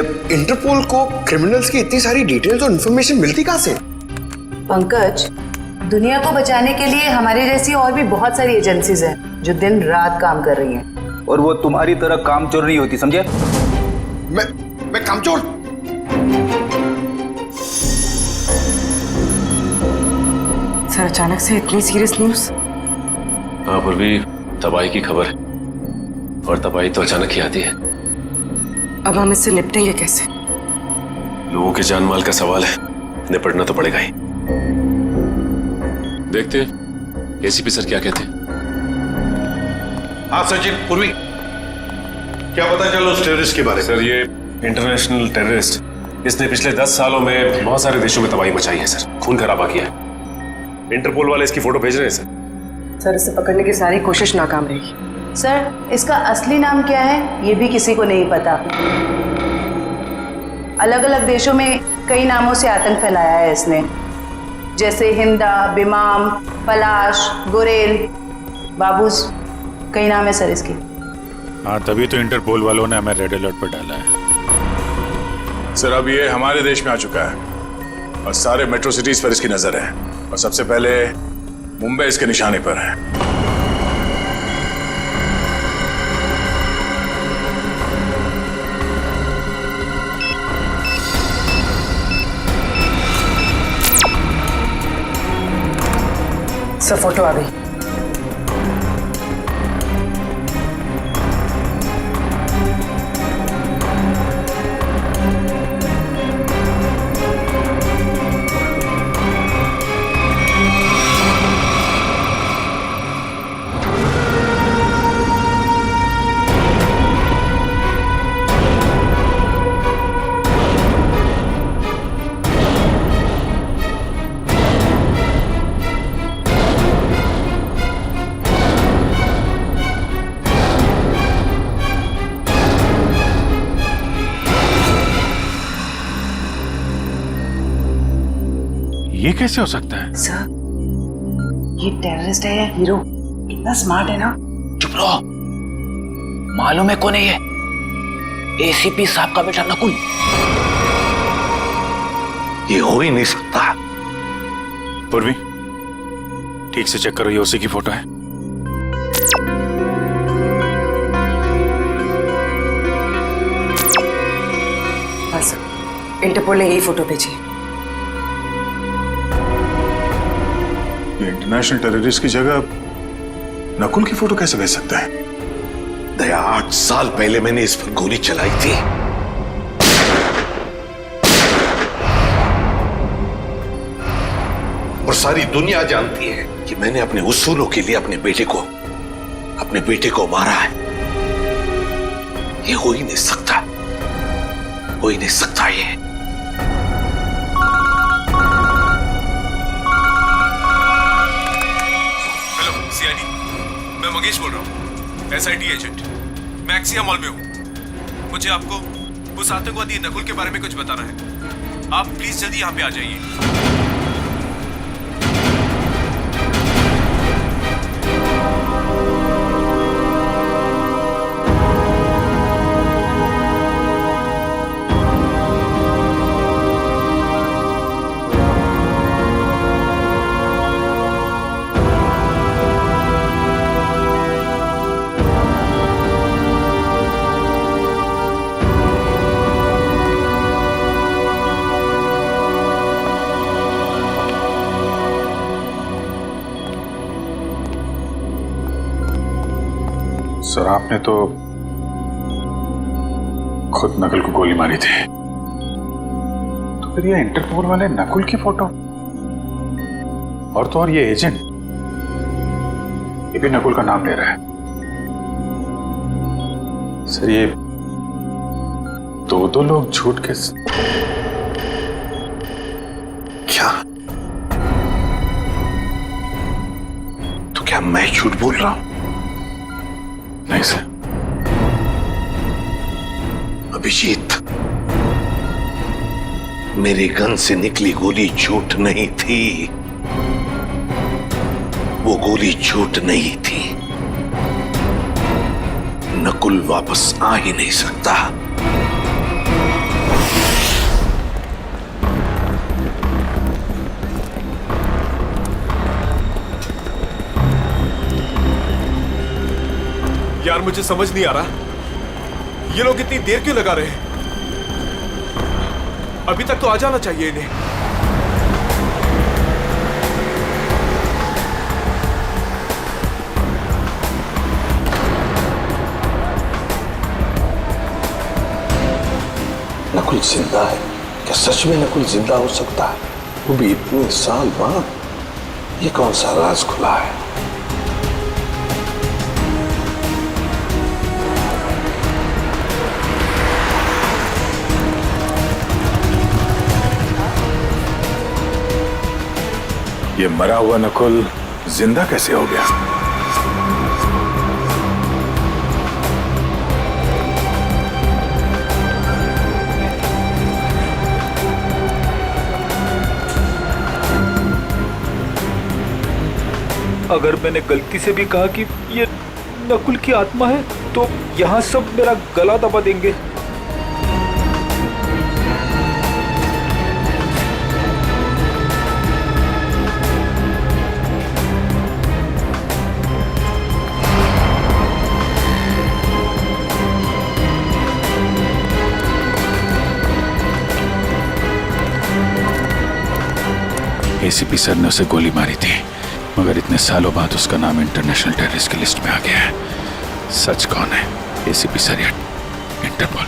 Interpole को criminals की इतनी सारी डिटेल्स और इन्फॉर्मेशन मिलती कहाँ से? पंकज, दुनिया को बचाने के लिए हमारी जैसी और भी बहुत सारी एजेंसीज हैं जो दिन रात काम कर रही हैं। और वो तुम्हारी तरह कामचोर नहीं होती, समझे? मैं कामचोर? सर, अचानक से इतनी सीरियस न्यूज़? हाँ पूर्वी, तबाही की खबर है और तबाही तो अचानक ही आती है। अब हम इससे निपटेंगे कैसे? लोगों के जान माल का सवाल है, निपटना तो पड़ेगा ही। देखते हैं एसीपी सर क्या कहते हैं। हाँ सचिन, पूर्वी, क्या पता चला उस टेररिस्ट के बारे में? सर, ये इंटरनेशनल टेररिस्ट, इसने पिछले 10 सालों में बहुत सारे देशों में तबाही मचाई है सर, खून खराबा किया है। इंटरपोल वाले इसकी फोटो भेज रहे हैं सर, इसे पकड़ने की सारी कोशिश नाकाम रही। सर, इसका असली नाम क्या है ये भी किसी को नहीं पता। अलग अलग देशों में कई नामों से आतंक फैलाया है इसने, जैसे हिंदा, बिमाम, पलाश, गुरेल, बाबूस, कई नाम है सर इसकी। हाँ, तभी तो इंटरपोल वालों ने हमें रेड अलर्ट पर डाला है। सर, अब ये हमारे देश में आ चुका है और सारे मेट्रो सिटीज पर इसकी नजर है और सबसे पहले मुंबई इसके निशाने पर है। सर, फोटो आ गई। ये कैसे हो सकता है? सर, ये टेररिस्ट है या हीरो? इतना स्मार्ट है ना। चुप रहो, मालूम है कौन है ये? एसीपी साहब का बेटा नकुल। ये हो ही नहीं सकता। पूर्वी, ठीक से चेक करो, ये उसी की फोटो है। हाँ सर, इंटरपोल ने यही फोटो भेजी। इंटरनेशनल टेररिस्ट की जगह नकुल की फोटो कैसे भेज सकता है? दया, 8 साल पहले मैंने इस पर गोली चलाई थी। और सारी दुनिया जानती है कि मैंने अपने उसूलों के लिए अपने बेटे को मारा है। ये हो ही नहीं सकता, हो ही नहीं सकता ये। मैं मंगेश बोल रहा हूँ, SIT एजेंट। मैं एक्सिया मॉल में हूँ। मुझे आपको उस आतंकवादी नकुल के बारे में कुछ बताना है। आप प्लीज जल्दी यहाँ पे आ जाइए। सर, आपने तो खुद नकुल को गोली मारी थी, तो फिर ये इंटरपोल वाले नकुल की फोटो और तो और ये एजेंट, ये भी नकुल का नाम ले रहा है। सर, ये दो लोग झूठ के क्या? तो क्या मैं झूठ बोल रहा हूं? नहीं सर। अभिजीत, मेरे गन से निकली गोली झूठ नहीं थी। वो गोली झूठ नहीं थी। नकुल वापस आ ही नहीं सकता। यार मुझे समझ नहीं आ रहा ये लोग इतनी देर क्यों लगा रहे हैं। अभी तक तो आ जाना चाहिए इन्हें। नकुल जिंदा है क्या? सच में नकुल जिंदा हो सकता है? वो भी इतने साल बाद? ये कौन सा राज खुला है? ये मरा हुआ नकुल जिंदा कैसे हो गया? अगर मैंने गलती से भी कहा कि ये नकुल की आत्मा है तो यहाँ सब मेरा गला दबा देंगे। एसीपी सर ने उसे गोली मारी थी, मगर इतने सालों बाद उसका नाम इंटरनेशनल टेररिस्ट की लिस्ट में आ गया है। सच कौन है, एसीपी सर या इंटरपोल?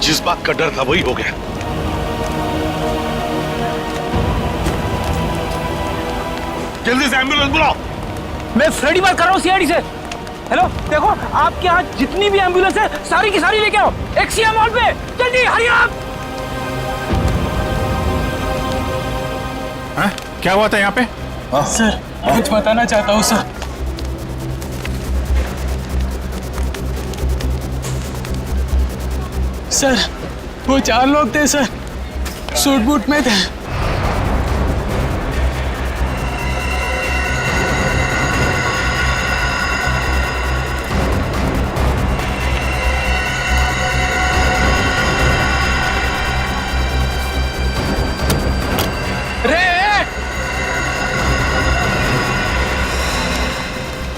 जिस बात का डर था वही हो गया। जल्दी से एम्बुलेंस बुलाओ। मैं फ्रेडी बात कर रहा हूँ सीआईडी से। हेलो, देखो आपके यहाँ जितनी भी एम्बुलेंस है सारी की सारी लेके आओ एक्सिया मॉल पे, जल्दी हरी आप। क्या हुआ था यहाँ पे? सर कुछ बताना चाहता हूँ सर। सर वो 4 लोग थे सर, सूट बूट में थे।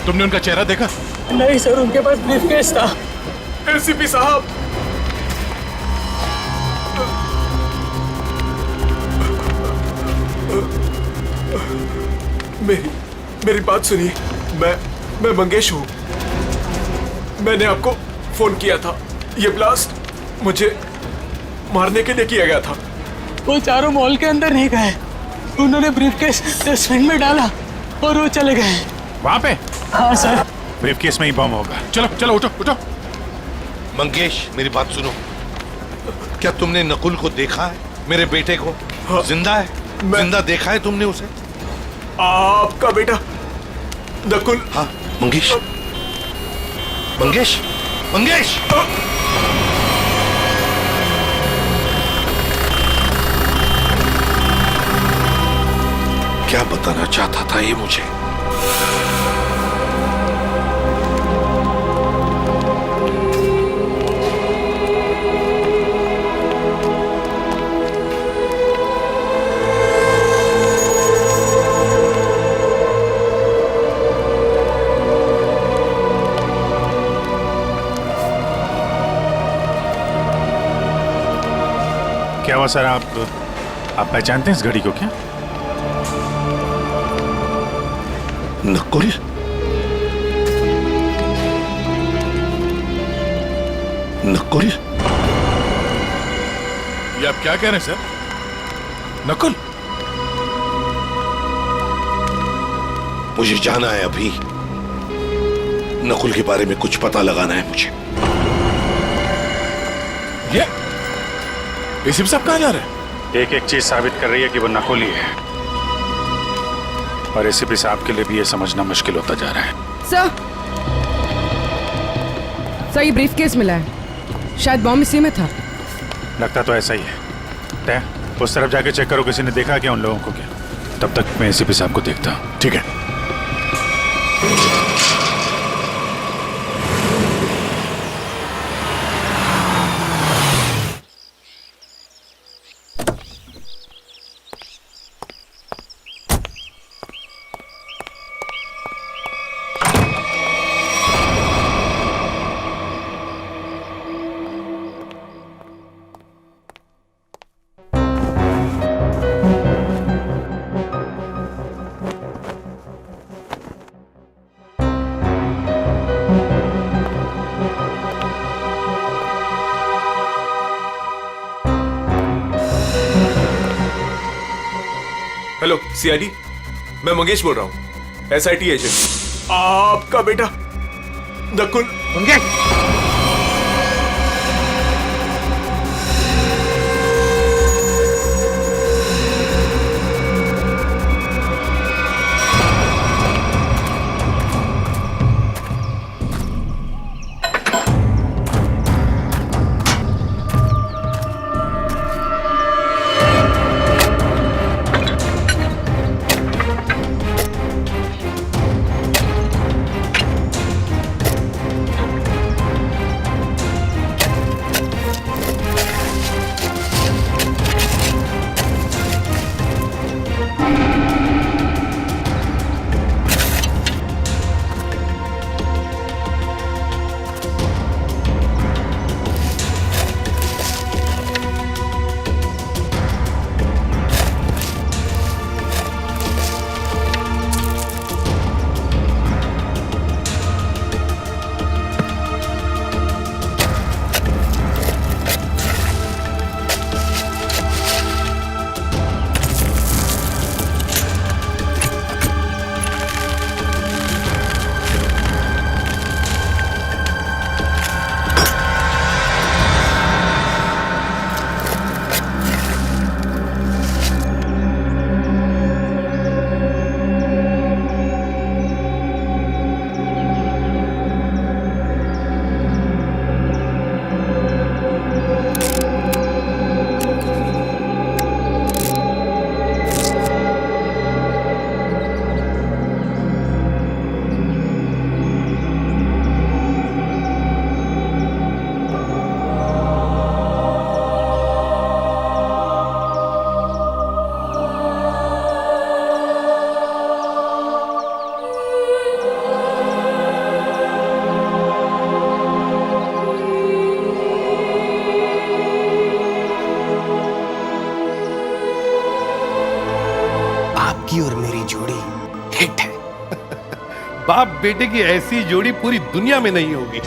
तुमने उनका चेहरा देखा? नहीं सर, उनके पास ब्रीफकेस था। एसीपी साहब, मेरी बात सुनिए। मैं मंगेश हूँ। मैंने आपको फोन किया था। ये ब्लास्ट मुझे मारने के लिए किया गया था। वो चारों मॉल के अंदर नहीं गए, उन्होंने ब्रीफकेस डस्टबिन में डाला और वो चले गए। वहां पे? हाँ सर। ब्रीफकेस में ही बम होगा। चलो चलो उठो उठो। मंगेश मेरी बात सुनो, क्या तुमने नकुल को देखा है? मेरे बेटे को? हाँ, जिंदा है? जिंदा देखा है तुमने उसे? आपका बेटा नकुल? हाँ मंगेश, मंगेश, मंगेश। क्या बताना चाहता था ये मुझे? क्या हुआ सर? आप पहचानते हैं इस घड़ी को क्या? नकुल? नकुल? ये आप क्या कह रहे हैं सर? नकुल? मुझे जाना है अभी। नकुल के बारे में कुछ पता लगाना है मुझे। ये एसीपी साहब कहाँ जा रहे हैं? एक एक चीज साबित कर रही है कि वो नकुल ही है, और एसीपी साहब के लिए भी ये समझना मुश्किल होता जा रहा है। सर, सर ये ब्रीफकेस मिला है, शायद बॉम्ब इसी में था। लगता तो ऐसा ही है। तय उस तरफ जाके चेक करो, किसी ने देखा क्या उन लोगों को क्या। तब तक मैं एसीपी साहब को देखता हूँ। ठीक है। हेलो सीआईडी, मैं मंगेश बोल रहा हूँ, एसआईटी एजेंट। आपका बेटा नकुल। मंगेश, आपकी और मेरी जोड़ी हिट है। बाप बेटे की ऐसी जोड़ी पूरी दुनिया में नहीं होगी।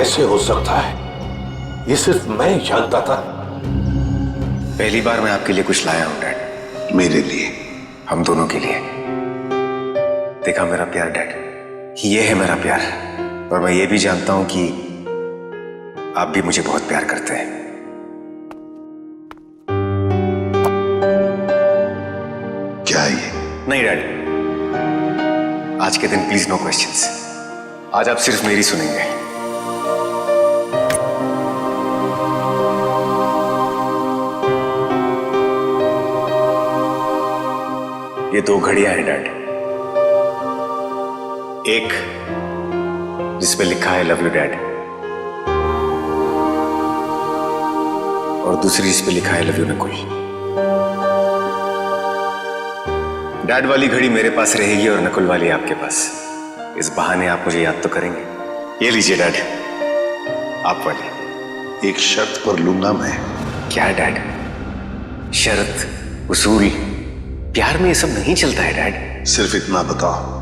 कैसे हो सकता है? ये सिर्फ मैं ही जानता था। पहली बार मैं आपके लिए कुछ लाया हूं डैड। मेरे लिए? हम दोनों के लिए। देखा मेरा प्यार डैड, ये है मेरा प्यार। और मैं ये भी जानता हूं कि आप भी मुझे बहुत प्यार करते हैं। क्या ये? नहीं डैड, आज के दिन प्लीज नो क्वेश्चंस। आज आप सिर्फ मेरी सुनेंगे। ये 2 घड़ियां हैं डैड। एक जिसपे लिखा है लव यू डैड, और दूसरी जिसपे लिखा है लव यू नकुल। डैड वाली घड़ी मेरे पास रहेगी और नकुल वाली आपके पास। इस बहाने आप मुझे याद तो करेंगे। ये लीजिए डैड, आप वाली। एक शर्त पर लूंगा मैं। क्या डैड? शर्त, उसूल, प्यार में ये सब नहीं चलता है डैड। सिर्फ इतना बताओ,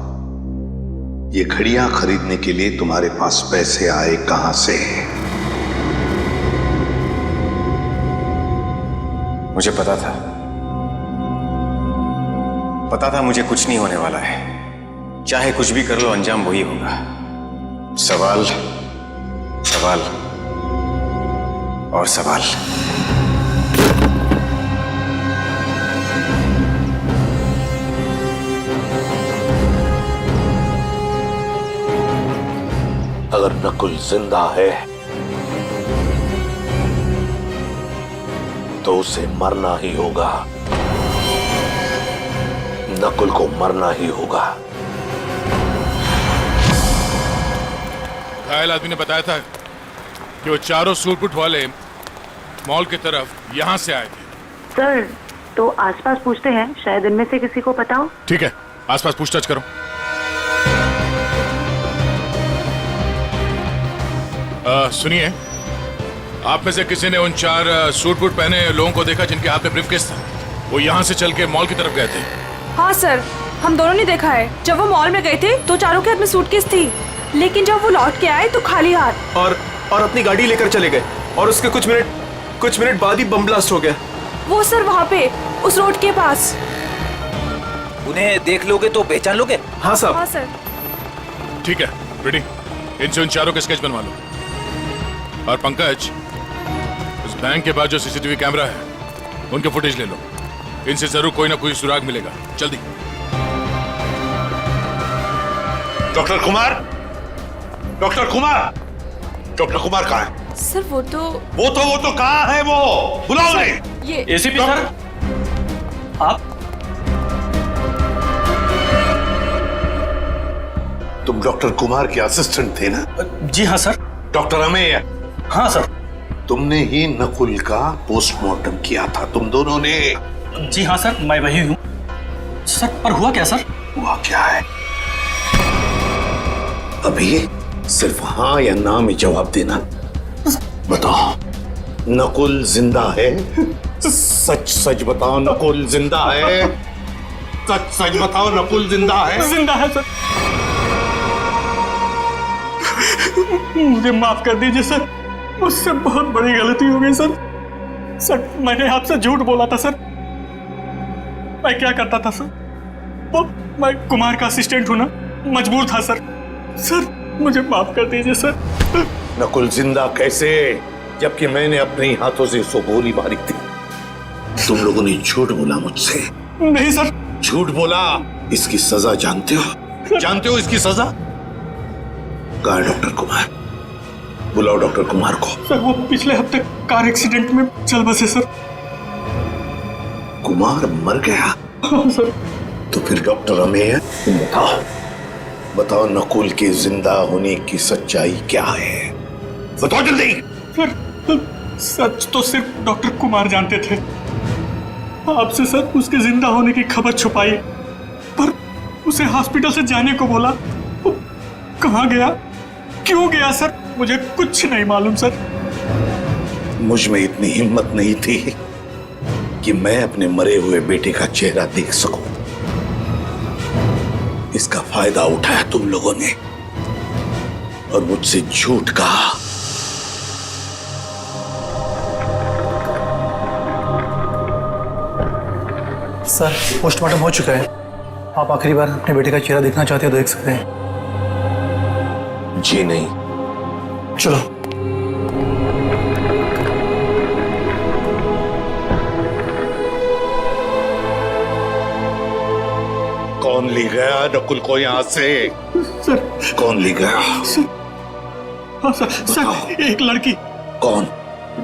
ये घड़ियां खरीदने के लिए तुम्हारे पास पैसे आए कहां से? मुझे पता था मुझे कुछ नहीं होने वाला है। चाहे कुछ भी कर लो, अंजाम वही होगा। सवाल, सवाल और सवाल। अगर नकुल जिंदा है तो उसे मरना ही होगा। नकुल को मरना ही होगा। घायल आदमी ने बताया था कि वो चारों सूटबूट वाले मॉल की तरफ यहां से आए थे। सर, तो आसपास पूछते हैं, शायद इनमें से किसी को पता हो। ठीक है, आसपास पूछताछ करो। सुनिए, आप में से किसी ने उन 4 सूट बूट पहने लोगों को देखा जिनके हाथ में ब्रीफकेस था? वो यहाँ से चल के मॉल की तरफ गए थे। हाँ सर, हम दोनों ने देखा है। जब वो मॉल में गए थे तो चारों के हाथ में सूटकेस थी, लेकिन जब वो लौट के आए तो खाली हाथ। और अपनी गाड़ी लेकर चले गए और उसके कुछ मिनट बाद ही बम ब्लास्ट हो गया। वो सर वहाँ पे उस रोड के पास। उन्हें देख लोगे तो पहचान लोगे? हाँ साहब। हाँ सर। ठीक है रेडी, इनसे उन चारों के स्केच बनवा लो। और पंकज, उस बैंक के बाद जो सीसीटीवी कैमरा है उनके फुटेज ले लो। इनसे जरूर कोई ना कोई सुराग मिलेगा। जल्दी। Doctor Kumar, doctor Kumar, doctor Kumar कहाँ है? सर वो तो कहाँ है? वो बुलाओ उन्हें। ये एसीपी सर, आप? तुम डॉक्टर कुमार के असिस्टेंट थे ना? जी हाँ सर। डॉक्टर अमेय? हाँ सर। तुमने ही नकुल का पोस्टमार्टम किया था, तुम दोनों ने? जी हाँ सर, मैं वही हूँ सर। पर हुआ क्या सर? हुआ क्या है? अभी सिर्फ हाँ या ना में जवाब देना। बताओ, नकुल जिंदा है? सच सच बताओ, नकुल जिंदा है? सच सच बताओ, नकुल जिंदा है? जिंदा है सर। मुझे माफ कर दीजिए सर, मुझसे बहुत बड़ी गलती हो गई सर। सर, मैंने आपसे झूठ बोला था सर। मैं क्या करता था सर? वो मैं कुमार का असिस्टेंट हूं ना, मजबूर था सर। सर, मुझे माफ कर दीजिए सर। नकुल जिंदा कैसे, जबकि मैंने अपने हाथों से उसको गोली मारी थी? तुम लोगों ने झूठ बोला मुझसे। नहीं सर। झूठ बोला। इसकी सजा जानते हो? जानते हो इसकी सजा? कहाँ है डॉक्टर कुमार? बुलाओ डॉक्टर कुमार को। सर, वो पिछले हफ्ते कार एक्सीडेंट में चल बसे सर। कुमार मर गया? हाँ सर। तो फिर डॉक्टर अमेय, तुम बताओ नकुल के जिंदा होने की सच्चाई क्या है? बताओ जल्दी। सर, सच तो सिर्फ डॉक्टर कुमार जानते थे। आपसे सर उसके जिंदा होने की खबर छुपाई, पर उसे हॉस्पिटल से जाने को बोला। वो कहाँ गया, क्यों गया सर, मुझे कुछ नहीं मालूम सर। मुझ में इतनी हिम्मत नहीं थी कि मैं अपने मरे हुए बेटे का चेहरा देख सकूं। इसका फायदा उठाया तुम लोगों ने और मुझसे झूठ कहा। सर पोस्टमार्टम हो चुका है। आप आखिरी बार अपने बेटे का चेहरा देखना चाहते हो तो देख सकते हैं। जी नहीं। चलो। कौन ले गया नकुल को यहाँ से? सर कौन ले गया? हाँ सर एक लड़की। कौन?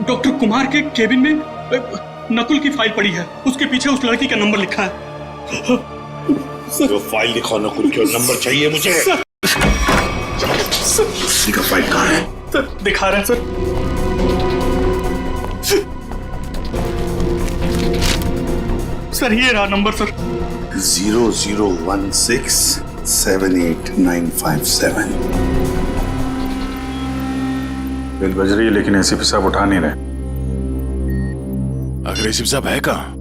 डॉक्टर कुमार के केबिन में नकुल की फाइल पड़ी है, उसके पीछे उस लड़की का नंबर लिखा है। जो फाइल दिखाओ नकुल की, नंबर चाहिए मुझे। उसी का फाइल कहाँ है? सर दिखा रहे हैं सर। सर ये रहा नंबर सर। 0016789557। बिल बज रही है लेकिन एसीपी साहब उठा नहीं रहे। आखिर एसीपी साहब है कहाँ?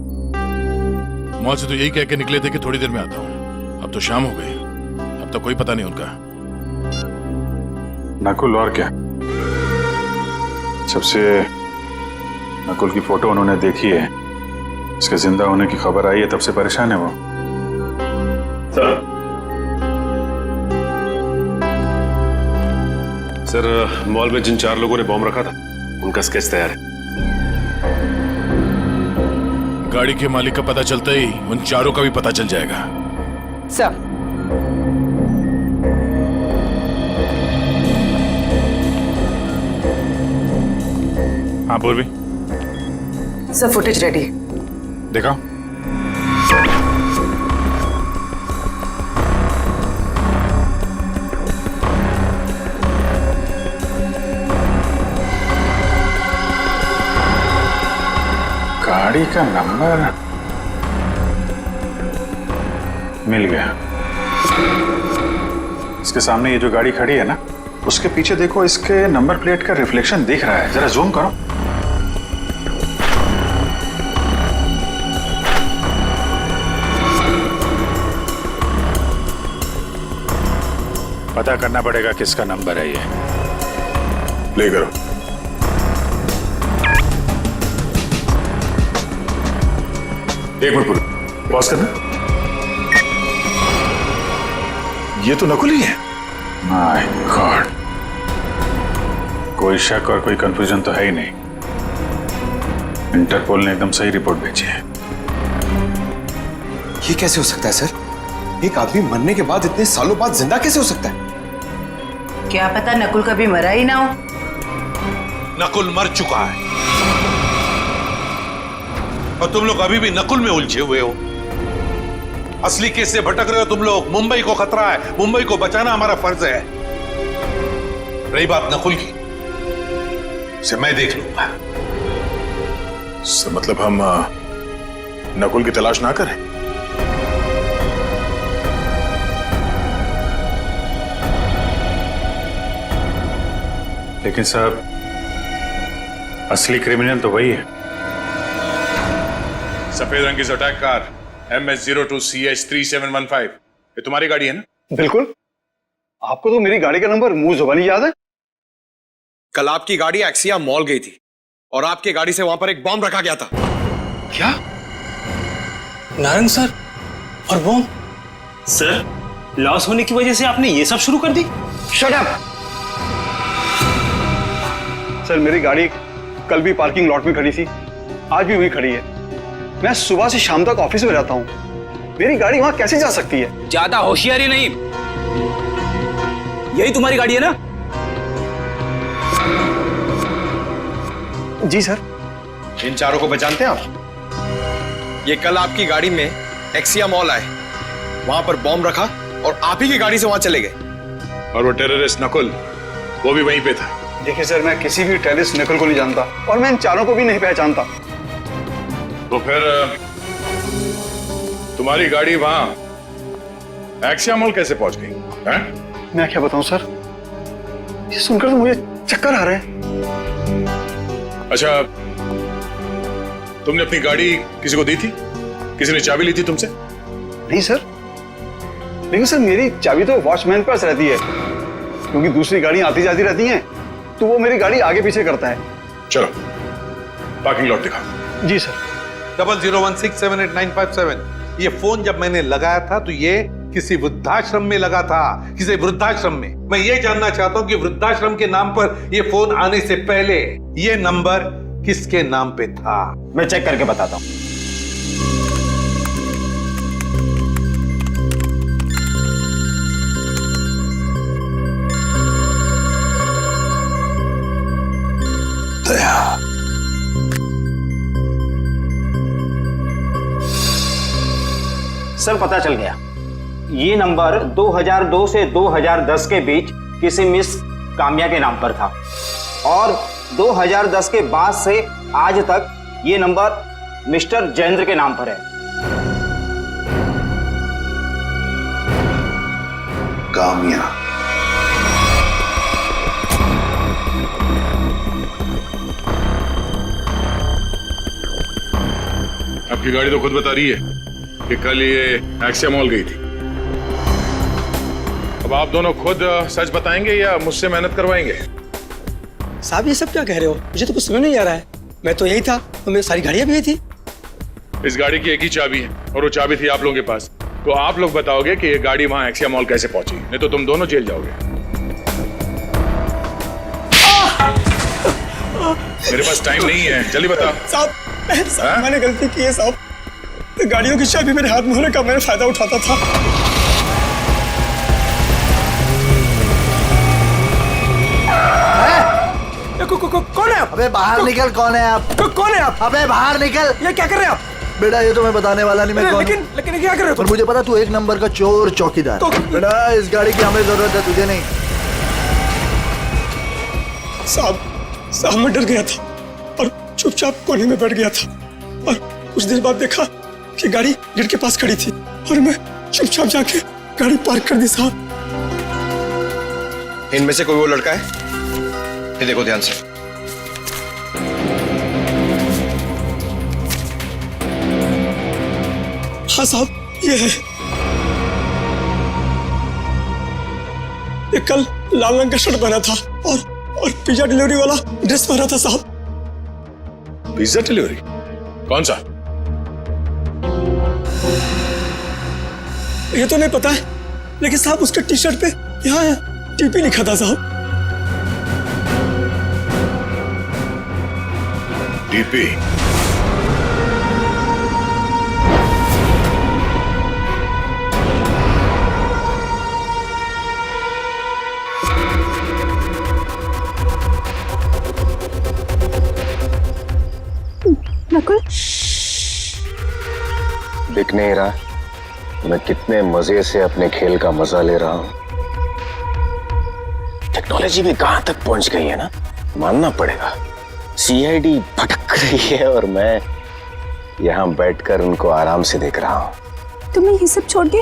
मॉल से तो यही कह के निकले थे कि थोड़ी देर में आता हूँ। अब तो शाम हो गई, अब तक कोई पता नहीं उनका। नकुल और क्या? जब से नकुल की फोटो उन्होंने देखी है, इसके जिंदा होने की खबर आई है, तब से परेशान है वो। सर मॉल में जिन 4 लोगों ने बॉम्ब रखा था उनका स्केच तैयार है। गाड़ी के मालिक का पता चलता ही उन 4 का भी पता चल जाएगा। सर हाँ पूर्वी, सर फुटेज रेडी। देखा? गाड़ी का नंबर मिल गया। इसके सामने ये जो गाड़ी खड़ी है ना, उसके पीछे देखो, इसके नंबर प्लेट का रिफ्लेक्शन दिख रहा है। जरा जूम करो। पता करना पड़ेगा किसका नंबर है ये। प्ले करो। एक मिनट पूरा पॉज करना। ये तो नकुल ही है। माय गॉड, कोई शक और कोई कंफ्यूजन तो है ही नहीं। इंटरपोल ने एकदम सही रिपोर्ट भेजी है। ये कैसे हो सकता है सर? एक आदमी मरने के बाद इतने सालों बाद जिंदा कैसे हो सकता है? क्या पता नकुल कभी मरा ही ना हो। नकुल मर चुका है और तुम लोग अभी भी नकुल में उलझे हुए हो। असली केस से भटक रहे हो तुम लोग। मुंबई को खतरा है, मुंबई को बचाना हमारा फर्ज है। रही बात नकुल की, उसे मैं देख लूंगा। मतलब हम नकुल की तलाश ना करें? लेकिन साहब, असली क्रिमिनल तो वही है। सफेद रंग की अटैक कार MS02CH3715, ये तुम्हारी गाड़ी है ना? बिल्कुल। आपको तो मेरी गाड़ी का नंबर मुंह जुबानी याद है। कल आपकी गाड़ी एक्सिया मॉल गई थी और आपकी गाड़ी से वहां पर एक बॉम्ब रखा गया था। क्या? नारंग सर और बॉम्ब? सर लॉस होने की वजह से आपने ये सब शुरू कर दी? Shut up! सर मेरी गाड़ी कल भी पार्किंग लॉट में खड़ी थी, आज भी वहीं खड़ी है। मैं सुबह से शाम तक ऑफिस में रहता हूं, मेरी गाड़ी वहां कैसे जा सकती है? ज्यादा होशियारी नहीं। यही तुम्हारी गाड़ी है ना? जी सर। इन 4 को पहचानते हैं आप? ये कल आपकी गाड़ी में एक्सिया मॉल आए, वहां पर बॉम्ब रखा और आप ही की गाड़ी से वहां चले गए। और वो टेररिस्ट नकुल, वो भी वहीं पे था। देखिए सर, मैं किसी भी टेररिस्ट नकुल को नहीं जानता और मैं इन 4 को भी नहीं पहचानता। तो फिर तुम्हारी गाड़ी वहां एक्सिया मॉल कैसे पहुंच गई? मैं क्या बताऊं सर, ये सुनकर तो मुझे चक्कर आ रहे हैं। अच्छा, तुमने अपनी गाड़ी किसी को दी थी? किसी ने चाबी ली थी तुमसे? नहीं सर, लेकिन सर मेरी चाबी तो वॉचमैन के पास रहती है, क्योंकि दूसरी गाड़ियां आती जाती रहती हैं, तो वो मेरी गाड़ी आगे पीछे करता है। चलो पार्किंग लॉट दिखाओ। जी सर। 0016789557 ये फोन जब मैंने लगाया था तो ये किसी वृद्धाश्रम में लगा था, किसी वृद्धाश्रम में। मैं ये जानना चाहता हूं कि वृद्धाश्रम के नाम पर ये फोन आने से पहले ये नंबर किसके नाम पे था? मैं चेक करके बताता हूं। सर पता चल गया, ये नंबर 2002 से 2010 के बीच किसी मिस काम्या के नाम पर था और 2010 के बाद से आज तक ये नंबर मिस्टर जयेंद्र के नाम पर है। काम्या। आपकी गाड़ी तो खुद बता रही है कि कल ये एक्सिया मॉल गई थी। अब आप दोनों खुद सच बताएंगे या मुझसे मेहनत करवाएंगे? साहब ये सब क्या कह रहे हो? मुझे तो कुछ समझ नहीं आ रहा है। मैं तो यही था तो मेरी सारी गाड़ियां भी यही थी। इस गाड़ी की एक ही चाबी है और वो चाबी थी आप लोगों के पास। तो आप लोग बताओगे कि ये गाड़ी वहां एक्सिया मॉल कैसे पहुंची, नहीं तो तुम दोनों जेल जाओगे। मेरे पास टाइम नहीं है, जल्दी बता। साहब मैंने गलती की है साहब। गाड़ियों की चाबी मेरे हाथ में होने का मैं फायदा उठाता था। कौन है आप? अबे बाहर निकल, कौन है आप? कौन है आप? अबे बाहर निकल। ये क्या कर रहे हैं आप? बेटा ये तो मैं बताने वाला नहीं, मैं कौन। लेकिन क्या कर रहे हो? पर मुझे पता तू एक नंबर का चोर चौकीदार। बेटा इस गाड़ी की हमें जरूरत है, तुझे नहीं। साहब मैं डर गया था और चुपचाप कोने में बैठ गया था और कुछ देर बाद देखा कि गाड़ी गेट के पास खड़ी थी और मैं चुपचाप जाके गाड़ी पार्क कर दी। साहब इनमें से कोई वो लड़का है? ये देखो ध्यान से। हाँ साहब ये है। ये कल लाल रंग का शर्ट पहना था और पिज्जा डिलीवरी वाला ड्रेस पहना था। साहब पिज्जा डिलीवरी कौन सा? ये तो नहीं पता है, लेकिन साहब उसके टी शर्ट पे यहाँ है टीपी लिखा था। साहब टीपी? नकुल दिख नहीं रहा मैं कितने मजे से अपने खेल का मजा ले रहा हूं। टेक्नोलॉजी भी कहां तक पहुंच गई है ना, मानना पड़ेगा। सीआईडी भटक रही है और मैं यहां बैठकर उनको आराम से देख रहा हूं। तुम्हें ये सब छोड़ के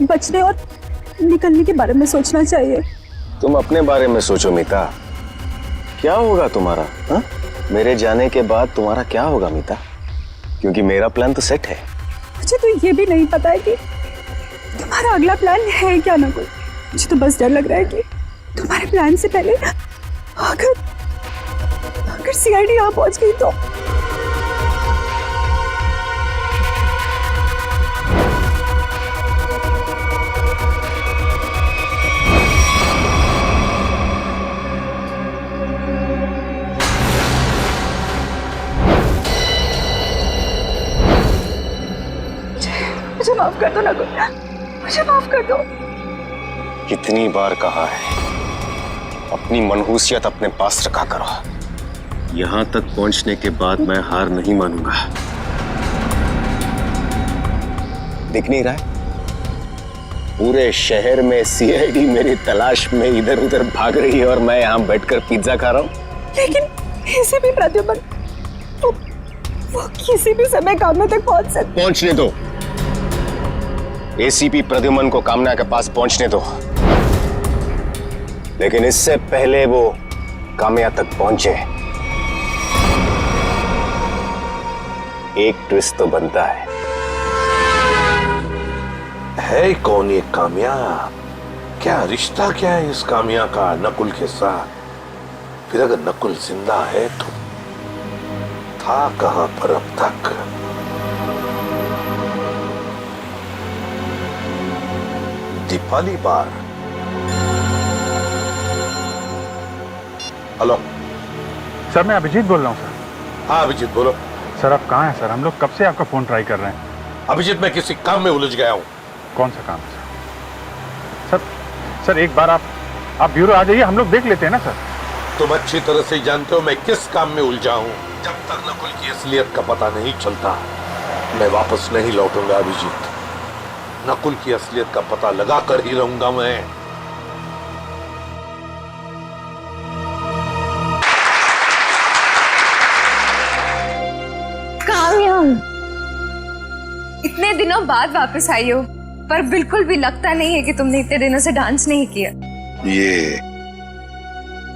बचने और निकलने के बारे में सोचना चाहिए। तुम अपने बारे में सोचो मीता, क्या होगा तुम्हारा? हा? मेरे जाने के बाद तुम्हारा क्या होगा मीता? क्योंकि मेरा प्लान तो सेट है। मुझे तो ये भी नहीं पता है कि तुम्हारा अगला प्लान है क्या नकुल। मुझे तो बस डर लग रहा है कि तुम्हारे प्लान से पहले अगर सीआईडी यहाँ पहुंच गई तो। मुझे माफ कर दो नकुल, मुझे माफ कर दो। कितनी बार कहा है अपनी मनहूसियत अपने पास रखा करो। यहां तक पहुंचने के बाद मैं हार नहीं मानूंगा। दिख नहीं रहा है? पूरे शहर में सीआईडी मेरी तलाश में इधर उधर भाग रही है और मैं यहां बैठकर पिज्जा खा रहा हूं। लेकिन ऐसे भी प्रद्युमन वो किसी भी समय कामना तक पहुंच सकते। पहुंचने दो। एसीपी प्रद्युमन को कामना के पास पहुंचने दो, लेकिन इससे पहले वो कामया तक पहुंचे एक ट्विस्ट तो बनता है कौन ये कामया? क्या रिश्ता क्या है इस कामया का नकुल के साथ? फिर अगर नकुल जिंदा है तो था कहां पर अब तक? दीपाली बार। हेलो सर, मैं अभिजीत बोल रहा हूँ सर। हाँ अभिजीत बोलो। सर आप कहाँ हैं सर? हम लोग कब से आपका फोन ट्राई कर रहे हैं। अभिजीत मैं किसी काम में उलझ गया हूँ। कौन सा काम है सर? सर एक बार आप ब्यूरो आ जाइए, हम लोग देख लेते हैं ना सर। तुम अच्छी तरह से जानते हो मैं किस काम में उलझा हूँ। जब तक नकुल की असलियत का पता नहीं चलता मैं वापस नहीं लौटूंगा अभिजीत। नकुल की असलियत का पता लगा कर ही रहूंगा मैं। कामयाब, इतने दिनों बाद वापस आई हो, पर बिल्कुल भी लगता नहीं है कि तुमने इतने दिनों से डांस नहीं किया। ये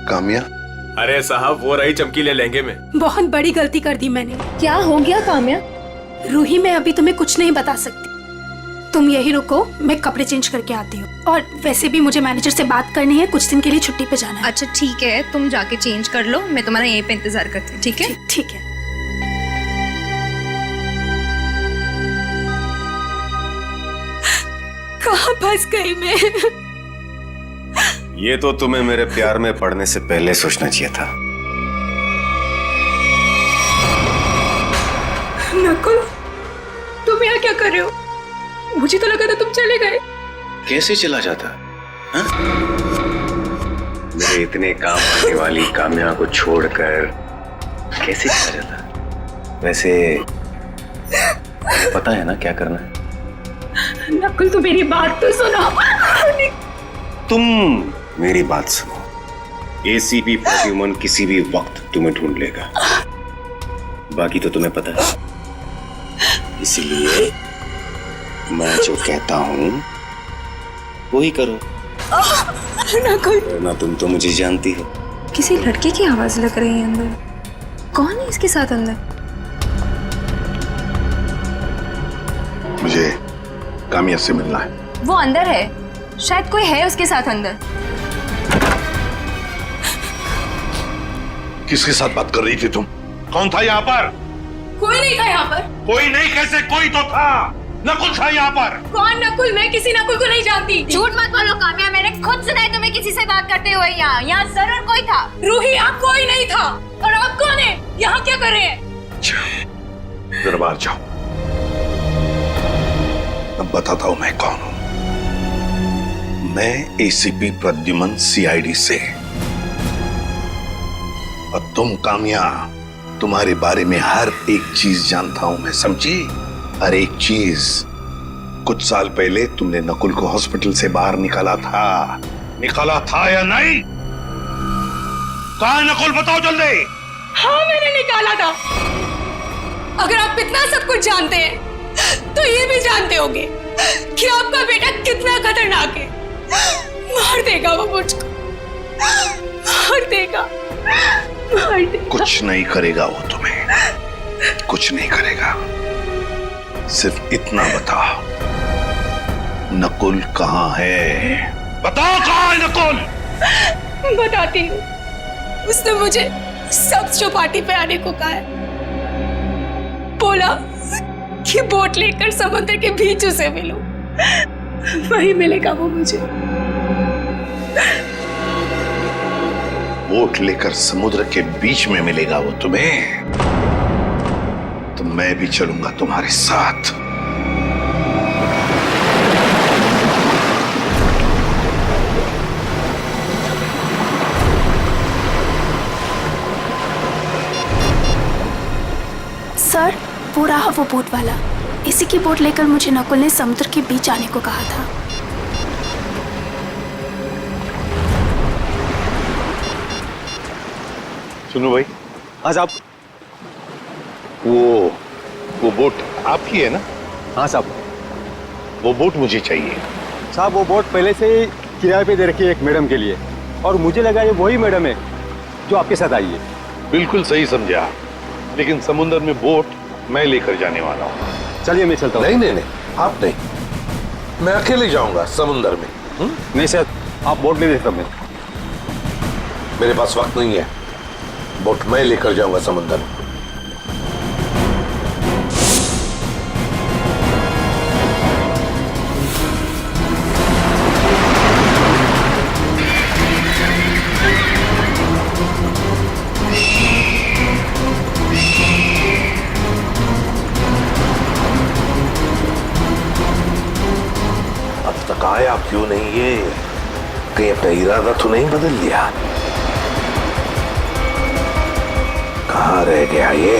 काम्या? अरे साहब वो रही चमकीले लहंगे में। बहुत बड़ी गलती कर दी मैंने। क्या हो गया काम्या? रूही, मैं अभी तुम्हें कुछ नहीं बता सकती, तुम यही रुको, मैं कपड़े चेंज करके आती हूँ। और वैसे भी मुझे मैनेजर से बात करनी है, कुछ दिन के लिए छुट्टी पे जाना है। अच्छा ठीक है, तुम जाके चेंज कर लो, मैं तुम्हारा यहीं पे इंतजार करती हूँ। ठीक है? ठीक है। कहाँ फंस गई मैं? ये तो तुम्हें मेरे प्यार में पड़ने से पहले सोचना चाहिए था। नकुल, तुम यहाँ क्या कर रहे हो? मुझे तो लगा था तुम चले गए। कैसे चला जाता? हाँ? मेरे इतने काम आने वाली काम्या को छोड़कर कैसे चला जाता? वैसे पता है ना क्या करना है? नकुल तू मेरी बात तो सुनो। तुम मेरी बात सुनो। एसीपी प्रद्युमन किसी भी वक्त तुम्हें ढूंढ लेगा, बाकी तो तुम्हें पता है। इसलिए मैं जो कहता हूँ वही करो। नकुल, ना तुम तो मुझे जानती हो। किसी लड़के की आवाज लग रही है अंदर। कौन है इसके साथ अंदर? मुझे काम्या से मिलना है। वो अंदर है, शायद कोई है उसके साथ अंदर। किसके साथ बात कर रही थी तुम? कौन था यहाँ पर? कोई नहीं था यहाँ पर। कोई नहीं कैसे? कोई तो था। नकुल था यहाँ पर। कौन नकुल? मैं किसी नकुल को नहीं जानती। झूठ मत बोलो काम्या, मैंने खुद सुना है तुम्हें किसी से बात करते हुए। यहाँ जरूर कोई था। रूही, यहाँ कोई नहीं था। और आप कौन है? यहाँ क्या कर रहे हैं? दरबार जाओ, अब बताता हूँ मैं कौन हूँ। मैं एसीपी प्रद्युमन सीआईडी से। और तुम काम्या, तुम्हारे बारे में हर एक चीज जानता हूं मैं, समझी? हर एक चीज। कुछ साल पहले तुमने नकुल को हॉस्पिटल से बाहर निकाला था या नहीं? कहाँ है नकुल? बताओ जल्दी। हाँ मैंने निकाला था। अगर आप इतना सब कुछ जानते हैं तो ये भी जानते होंगे कि आपका बेटा कितना खतरनाक है। मार देगा वो मुझको, मार देगा, मार देगा। कुछ नहीं करेगा वो तुम्हें, कुछ नहीं करेगा। सिर्फ इतना बताओ, नकुल कहाँ है? बताओ कहाँ है नकुल? बताती हूँ। उसने मुझे सब पार्टी पे आने को कहा है। बोला कि बोट लेकर समुद्र के बीच उसे मिलूं, वही मिलेगा वो मुझे। बोट लेकर समुद्र के बीच में मिलेगा वो तुम्हें? तो मैं भी चलूंगा तुम्हारे साथ। सर, वो रहा वो बोट वाला। इसी की बोट लेकर मुझे नकुल ने समुद्र के बीच आने को कहा था। सुनो भाई। हाँ साहब। वो बोट आपकी है ना? हाँ साहब। वो बोट मुझे चाहिए। साहब वो बोट पहले से ही किराए पे दे रखी है एक मैडम के लिए, और मुझे लगा ये वही मैडम है जो आपके साथ आई है। बिल्कुल सही समझा, लेकिन समुद्र में बोट मैं लेकर जाने वाला हूँ। चलिए मैं चलता हूँ। नहीं नहीं नहीं, आप नहीं, मैं अकेले जाऊंगा समुद्र में। नहीं सर, आप बोट ले लेता। मैं मेरे पास वक्त नहीं है, बोट मैं लेकर जाऊंगा समुद्र में। कहीं अपना इरादा तो नहीं बदल लिया? कहां रह गया ये?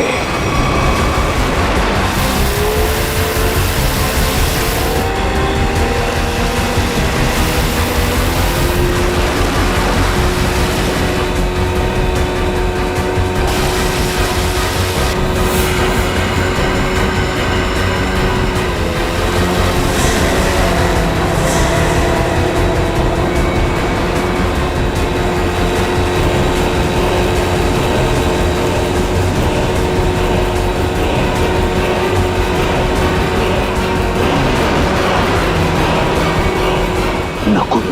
नकुल,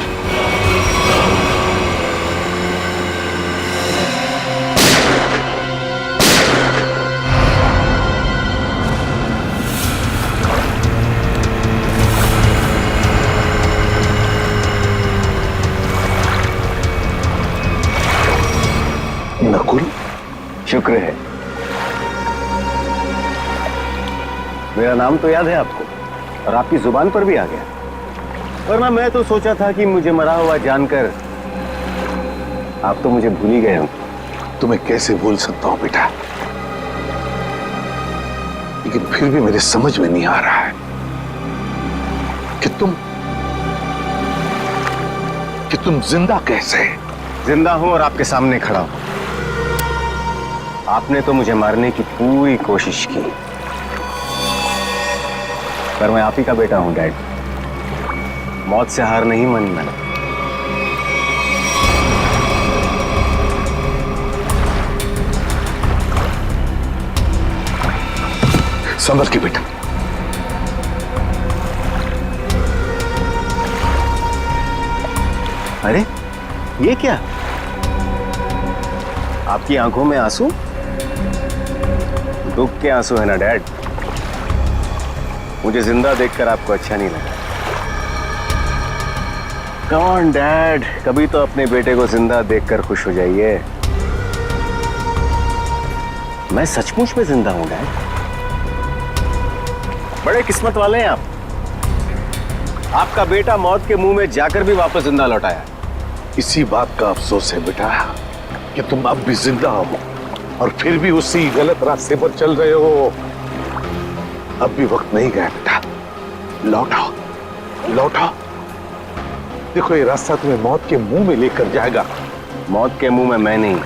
नकुल, शुक्र है। मेरा नाम तो याद है आपको और आपकी जुबान पर भी आ गया, वरना मैं तो सोचा था कि मुझे मरा हुआ जानकर आप तो मुझे भूल ही गए हो। तुम्हें कैसे भूल सकता हूं बेटा, लेकिन फिर भी मेरे समझ में नहीं आ रहा है कि तुम जिंदा कैसे? जिंदा हूं और आपके सामने खड़ा हूं। आपने तो मुझे मारने की पूरी कोशिश की, पर मैं आप ही का बेटा हूं डैड। मौत से हार नहीं मानी मैंने। संभल के बेटा। अरे ये क्या? आपकी आंखों में आंसू? दुख के आंसू है ना डैड? मुझे जिंदा देखकर आपको अच्छा नहीं लगा। कम ऑन डैड, कभी तो अपने बेटे को जिंदा देखकर खुश हो जाइए। मैं सचमुच में जिंदा हूं डैड। बड़े किस्मत वाले हैं आप। आपका बेटा मौत के मुंह में जाकर भी वापस जिंदा लौट आया। इसी बात का अफसोस है बेटा कि तुम अब भी जिंदा हो और फिर भी उसी गलत रास्ते पर चल रहे हो। अब भी वक्त नहीं गया बेटा, लौटाओ लौटाओ। देखो ये रास्ता तुम्हें मौत के मुंह में लेकर जाएगा। मौत के मुंह में मैं नहीं,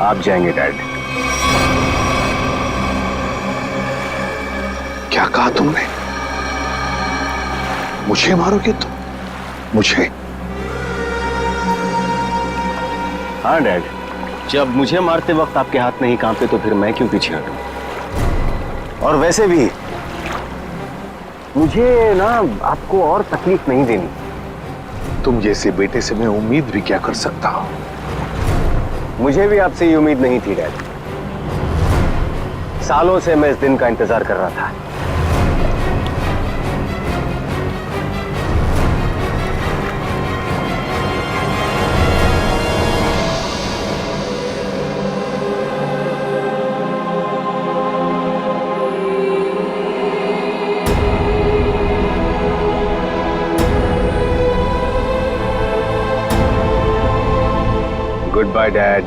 आप जाएंगे डैड। क्या कहा तुमने? मुझे मारोगे तुम? मुझे? हाँ डैड, जब मुझे मारते वक्त आपके हाथ नहीं कांपते तो फिर मैं क्यों पीछे हटूं? और वैसे भी मुझे ना आपको और तकलीफ नहीं देनी। तुम जैसे बेटे से मैं उम्मीद भी क्या कर सकता हूं? मुझे भी आपसे ये उम्मीद नहीं थी डैड। सालों से मैं इस दिन का इंतजार कर रहा था। Goodbye, Dad.